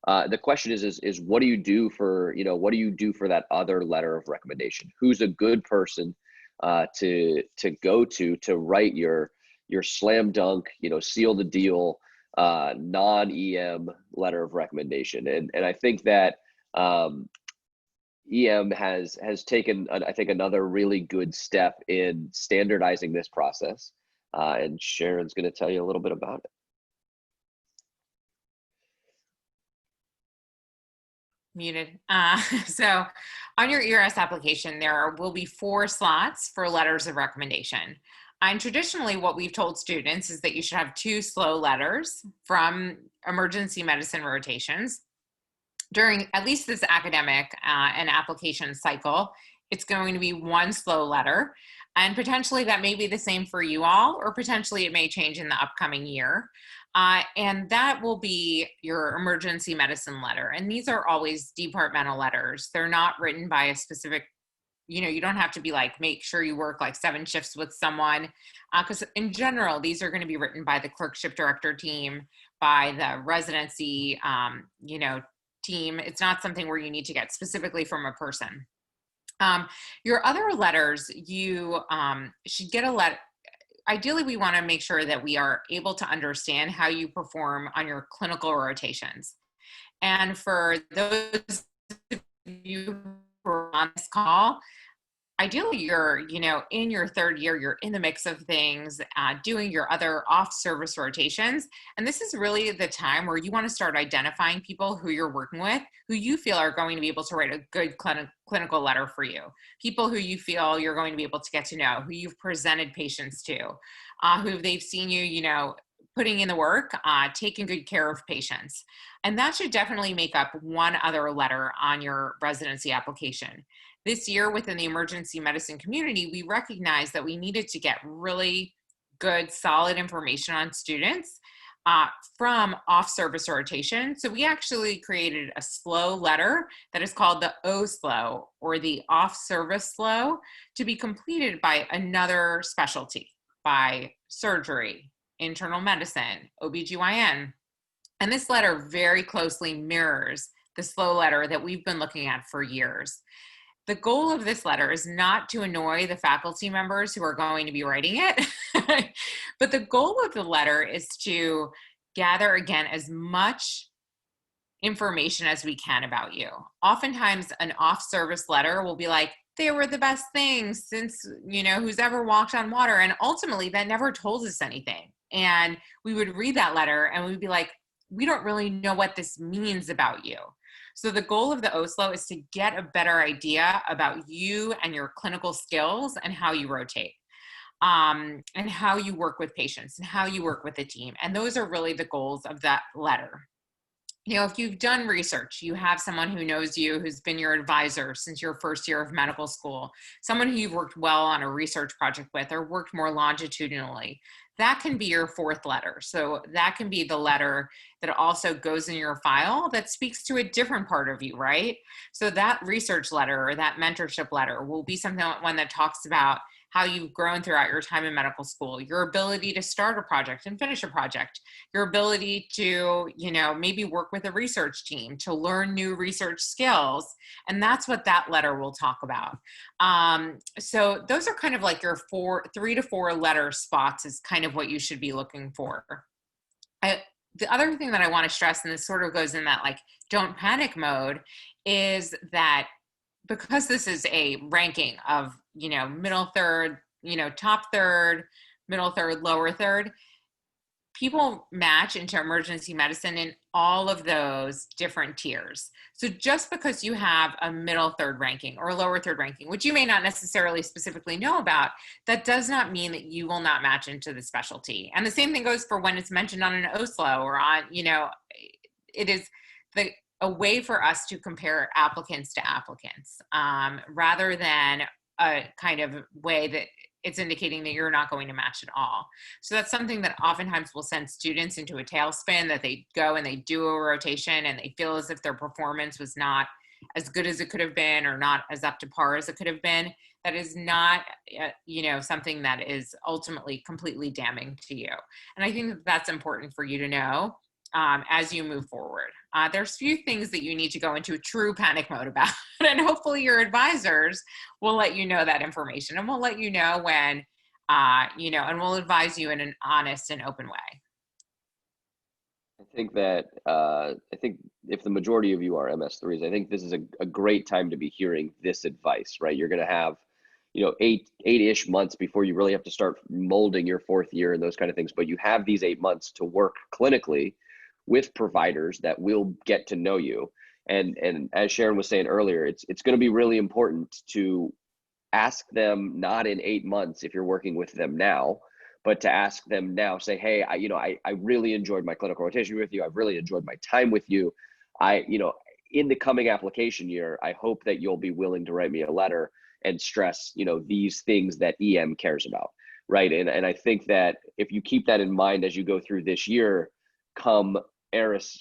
The question is what do you do for, you know, what do you do for that other letter of recommendation? Who's a good person to go to write your slam dunk, you know, seal the deal, non-EM letter of recommendation? And I think that EM has taken, I think, another really good step in standardizing this process. And Sharon's going to tell you a little bit about it. Muted. So on your ERS application, there will be 4 slots for letters of recommendation. And traditionally, what we've told students is that you should have 2 slow letters from emergency medicine rotations. During at least this academic and application cycle, it's going to be 1 slow letter. And potentially that may be the same for you all, or potentially it may change in the upcoming year. And that will be your emergency medicine letter. And these are always departmental letters. They're not written by a specific, you know, you don't have to be like, make sure you work like 7 shifts with someone. Because in general, these are going to be written by the clerkship director team, by the residency, you know, team. It's not something where you need to get specifically from a person. Your other letters, you should get a letter. Ideally, we want to make sure that we are able to understand how you perform on your clinical rotations. And for those of you who are on this call, ideally you're, you know, in your 3rd year, you're in the mix of things, doing your other off-service rotations. And this is really the time where you want to start identifying people who you're working with, who you feel are going to be able to write a good clinical letter for you. People who you feel you're going to be able to get to know, who you've presented patients to, who they've seen you, you know, putting in the work, taking good care of patients. And that should definitely make up 1 other letter on your residency application. This year within the emergency medicine community, we recognized that we needed to get really good, solid information on students from off-service rotation. So we actually created a slow letter that is called the O-SLOW, or the off-service slow, to be completed by another specialty, by surgery, internal medicine, OBGYN. And this letter very closely mirrors the slow letter that we've been looking at for years. The goal of this letter is not to annoy the faculty members who are going to be writing it, but the goal of the letter is to gather, again, as much information as we can about you. Oftentimes an off-service letter will be like, they were the best things since, who's ever walked on water. And ultimately that never told us anything. And we would read that letter and we'd be like, we don't really know what this means about you. So the goal of the OSLO is to get a better idea about you and your clinical skills and how you rotate. And how you work with patients and how you work with the team. And those are really the goals of that letter. If you've done research, you have someone who knows you, who's been your advisor since your first year of medical school, someone who you've worked well on a research project with or worked more longitudinally, that can be your fourth letter. So that can be the letter that also goes in your file that speaks to a different part of you, right? So that research letter or that mentorship letter will be one that talks about how you've grown throughout your time in medical school, your ability to start a project and finish a project, your ability to, maybe work with a research team to learn new research skills. And that's what that letter will talk about. So those are kind of like your 3 to 4 letter spots is kind of what you should be looking for. The other thing that I want to stress, and this sort of goes in that like, don't panic mode, is that because this is a ranking of, middle third, top third, middle third, lower third, people match into emergency medicine in all of those different tiers. So just because you have a middle third ranking or a lower third ranking, which you may not necessarily specifically know about, that does not mean that you will not match into the specialty. And the same thing goes for when it's mentioned on an OSLO or on, it is a way for us to compare applicants to applicants, rather than a kind of way that it's indicating that you're not going to match at all. So that's something that oftentimes will send students into a tailspin, that they go and they do a rotation and they feel as if their performance was not as good as it could have been or not as up to par as it could have been. That is not, something that is ultimately completely damning to you. And I think that that's important for you to know as you move forward. There's few things that you need to go into a true panic mode about, and hopefully your advisors will let you know that information, and we'll let you know when, and we'll advise you in an honest and open way. I think that, if the majority of you are MS3s, I think this is a great time to be hearing this advice, right? You're going to have, 8-ish months before you really have to start molding your 4th year and those kind of things. But you have these 8 months to work clinically with providers that will get to know you. And as Sharon was saying earlier, it's going to be really important to ask them, not in 8 months if you're working with them now, but to ask them now, say, hey, I really enjoyed my clinical rotation with you. I've really enjoyed my time with you. In the coming application year, I hope that you'll be willing to write me a letter and stress, these things that EM cares about, right? And I think that if you keep that in mind as you go through this year, come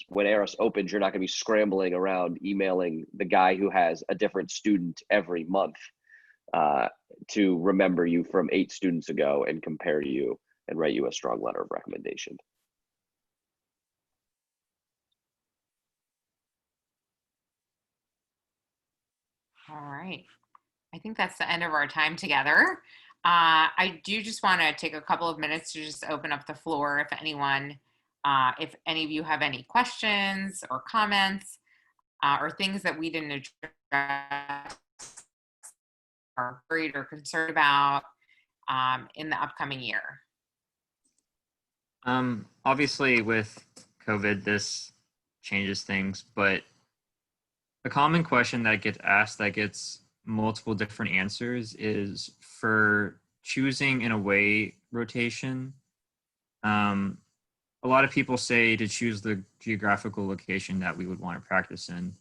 when ARIS opens, you're not going to be scrambling around emailing the guy who has a different student every month to remember you from 8 students ago and compare you and write you a strong letter of recommendation. All right. I think that's the end of our time together. I do just want to take a couple of minutes to just open up the floor if if any of you have any questions or comments or things that we didn't address or worried or concerned about in the upcoming year. Obviously with COVID, this changes things, but a common question that gets asked that gets multiple different answers is for choosing in a way rotation. A lot of people say to choose the geographical location that we would want to practice in.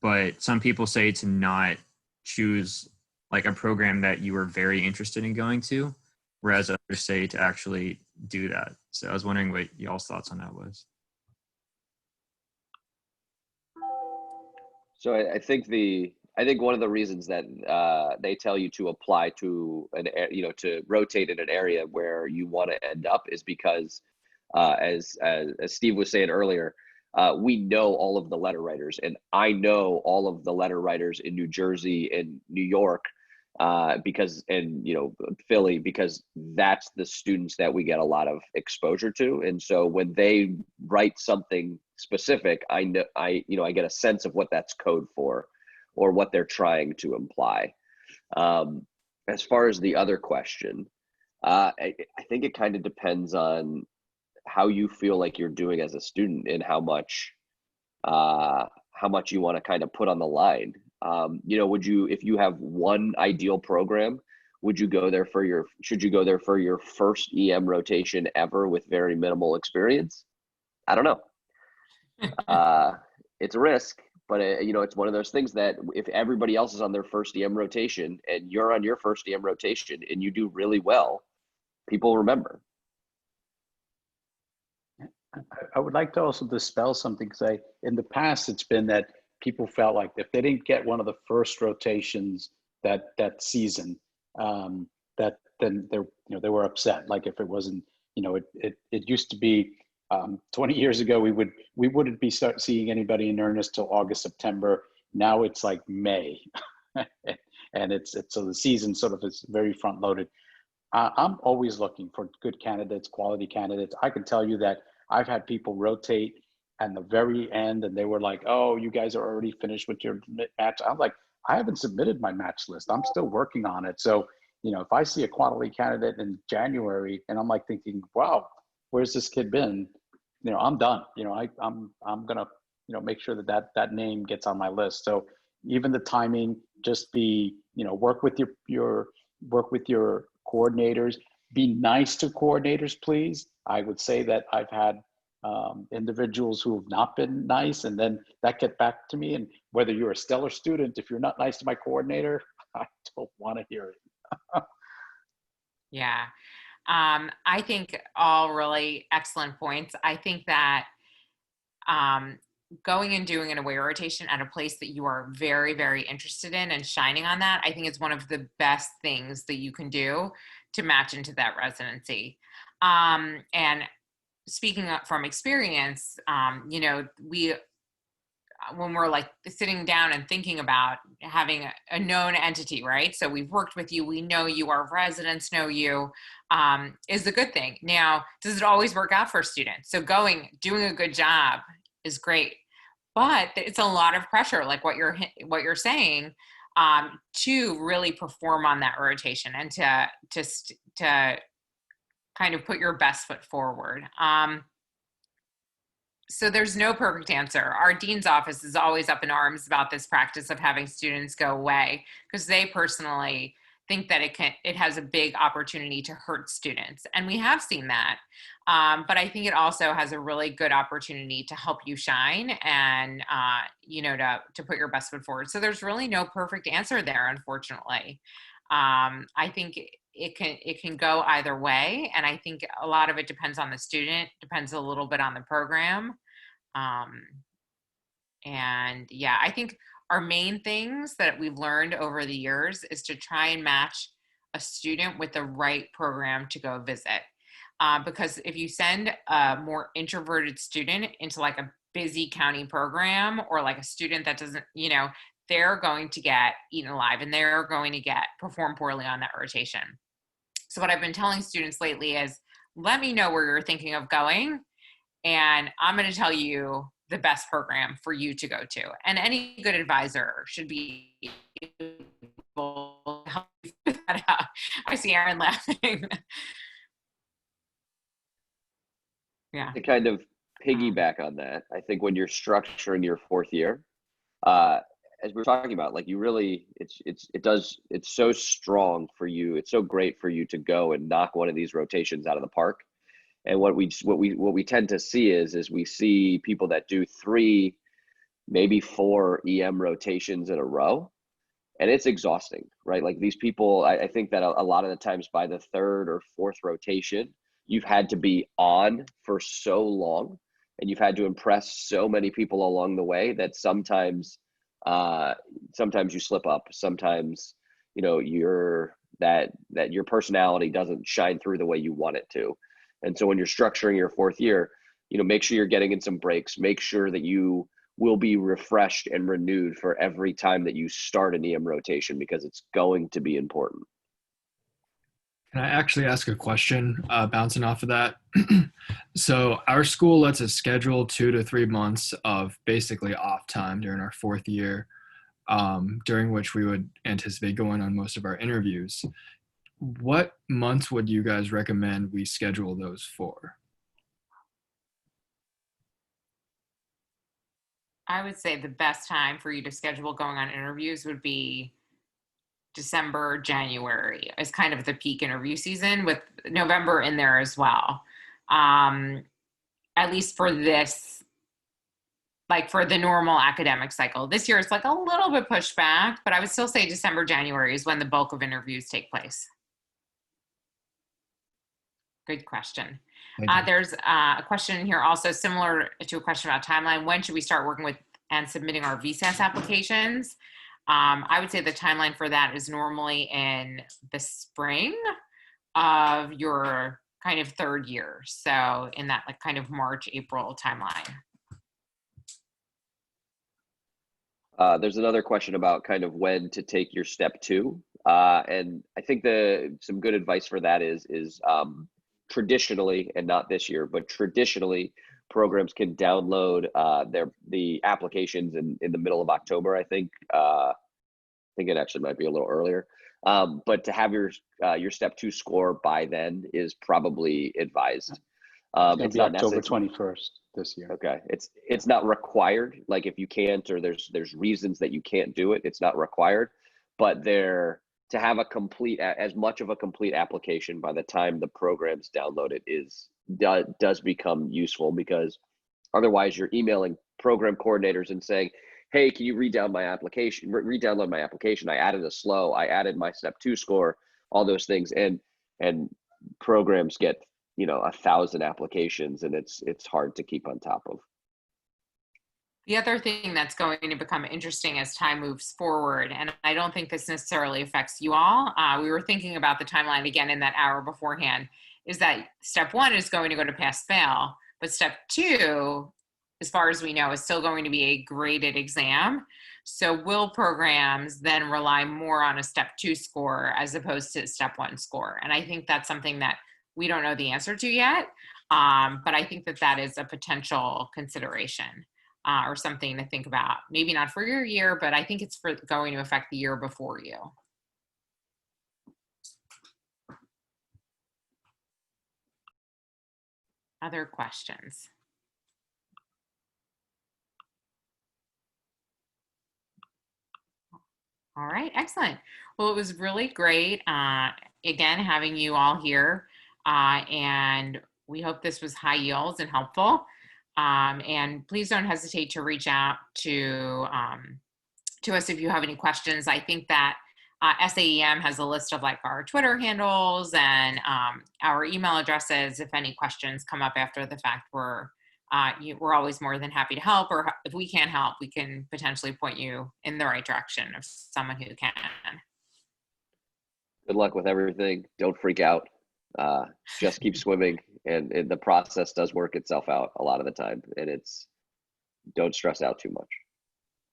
But some people say to not choose like a program that you were very interested in going to, whereas others say to actually do that. So I was wondering what y'all's thoughts on that was. So I think one of the reasons that they tell you to apply to to rotate in an area where you want to end up is because, as Steve was saying earlier, we know all of the letter writers, and I know all of the letter writers in New Jersey and New York, because, and, you know, Philly, because that's the students that we get a lot of exposure to. And so when they write something specific, I know, I get a sense of what that's code for or what they're trying to imply. As far as the other question, I think it kind of depends on how you feel like you're doing as a student and how much you want to kind of put on the line. You know, would you, if you have one ideal program, should you go there for your first EM rotation ever with very minimal experience? I don't know. It's a risk, but you know, it's one of those things that if everybody else is on their first EM rotation and you're on your first EM rotation and you do really well, people remember. I would like to also dispel something, because in the past, it's been that people felt like if they didn't get one of the first rotations that season, that then they were upset. Like if it wasn't, it used to be 20 years ago, we wouldn't be start seeing anybody in earnest till August, September. Now it's like May, and so the season sort of is very front loaded. I'm always looking for good candidates, quality candidates. I can tell you that I've had people rotate at the very end and they were like, oh, you guys are already finished with your match. I'm like, I haven't submitted my match list. I'm still working on it. So, if I see a quality candidate in January and I'm like thinking, wow, where's this kid been? I'm done. I'm going to, make sure that name gets on my list. So even the timing, just be, work with your coordinators, be nice to coordinators, please. I would say that I've had individuals who have not been nice, and then that get back to me. And whether you're a stellar student, if you're not nice to my coordinator, I don't want to hear it. Yeah. I think all really excellent points. I think that going and doing an away rotation at a place that you are very, very interested in and shining on that, I think is one of the best things that you can do to match into that residency. And speaking up from experience, when we're like sitting down and thinking about having a known entity, right? So we've worked with you, we know you, our residents know you, is a good thing. Now, does it always work out for students? So doing a good job is great, but it's a lot of pressure, like what you're saying, to really perform on that rotation and to kind of put your best foot forward. So there's no perfect answer. Our dean's office is always up in arms about this practice of having students go away, because they personally think that it has a big opportunity to hurt students. And we have seen that. But I think it also has a really good opportunity to help you shine and, to put your best foot forward. So there's really no perfect answer there, unfortunately. I think it can go either way. And I think a lot of it depends on the student, depends a little bit on the program. And yeah, I think our main things that we've learned over the years is to try and match a student with the right program to go visit. Because if you send a more introverted student into like a busy county program, or like a student that doesn't, they're going to get eaten alive and they're going to perform poorly on that rotation. So what I've been telling students lately is, let me know where you're thinking of going, and I'm going to tell you the best program for you to go to. And any good advisor should be able to help you figure that out. I see Aaron laughing. Yeah. To kind of piggyback on that, I think when you're structuring your fourth year, as we were talking about, like you really, it's so strong for you. It's so great for you to go and knock one of these rotations out of the park. And what we tend to see is we see people that do 3, maybe 4 EM rotations in a row, and it's exhausting, right? Like these people, I think that a lot of the times by the 3rd or 4th rotation, you've had to be on for so long, and you've had to impress so many people along the way that sometimes you slip up. Sometimes, that your personality doesn't shine through the way you want it to. And so when you're structuring your 4th year, make sure you're getting in some breaks, make sure that you will be refreshed and renewed for every time that you start an EM rotation, because it's going to be important. Can I actually ask a question bouncing off of that? So our school lets us schedule 2 to 3 months of basically off time during our 4th year, during which we would anticipate going on most of our interviews. What months would you guys recommend we schedule those for? I would say the best time for you to schedule going on interviews would be December, January is kind of the peak interview season, with November in there as well. At least for this, like for the normal academic cycle. This year it's like a little bit pushed back, but I would still say December, January is when the bulk of interviews take place. Good question. There's a question in here also similar to a question about timeline. When should we start working with and submitting our VSAS applications? I would say the timeline for that is normally in the spring of your kind of 3rd year. So in that like kind of March, April timeline. There's another question about kind of when to take your step 2. And I think some good advice for that is traditionally, and not this year, but traditionally, programs can download the applications in the middle of October. I think it actually might be a little earlier. But to have your step 2 score by then is probably advised. It's not October 21st this year. Okay, it's not required. Like if you can't, or there's reasons that you can't do it, it's not required. But to have as much of a complete application by the time the program's downloaded does become useful, because otherwise you're emailing program coordinators and saying, hey, can you redownload my application? I added a slow, I added my step 2 score, all those things. And programs get, 1,000 applications, and it's hard to keep on top of. The other thing that's going to become interesting as time moves forward, and I don't think this necessarily affects you all, we were thinking about the timeline again in that hour beforehand, is that step 1 is going to go to pass-fail, but step 2, as far as we know, is still going to be a graded exam. So will programs then rely more on a step 2 score as opposed to step 1 score? And I think that's something that we don't know the answer to yet, but I think that is a potential consideration. Or something to think about. Maybe not for your year, but I think it's going to affect the year before you. Other questions? All right, excellent. Well, it was really great, again, having you all here, and we hope this was high yields and helpful. And please don't hesitate to reach out to us if you have any questions. I think that SAEM has a list of like our Twitter handles and our email addresses. If any questions come up after the fact, we're always more than happy to help, or if we can't help, we can potentially point you in the right direction of someone who can. Good luck with everything. Don't freak out. Just keep swimming, and the process does work itself out a lot of the time, and don't stress out too much.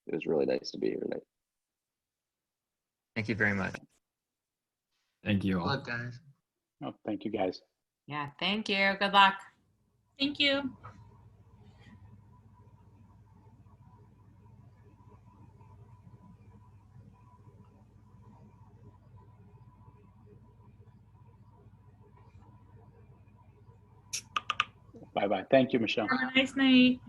It was really nice to be here tonight. Thank you very much. Thank you Good all. luck, guys. Oh, thank you, guys. Yeah, thank you. Good luck. Thank you. Bye-bye. Thank you, Michelle. Have a nice night.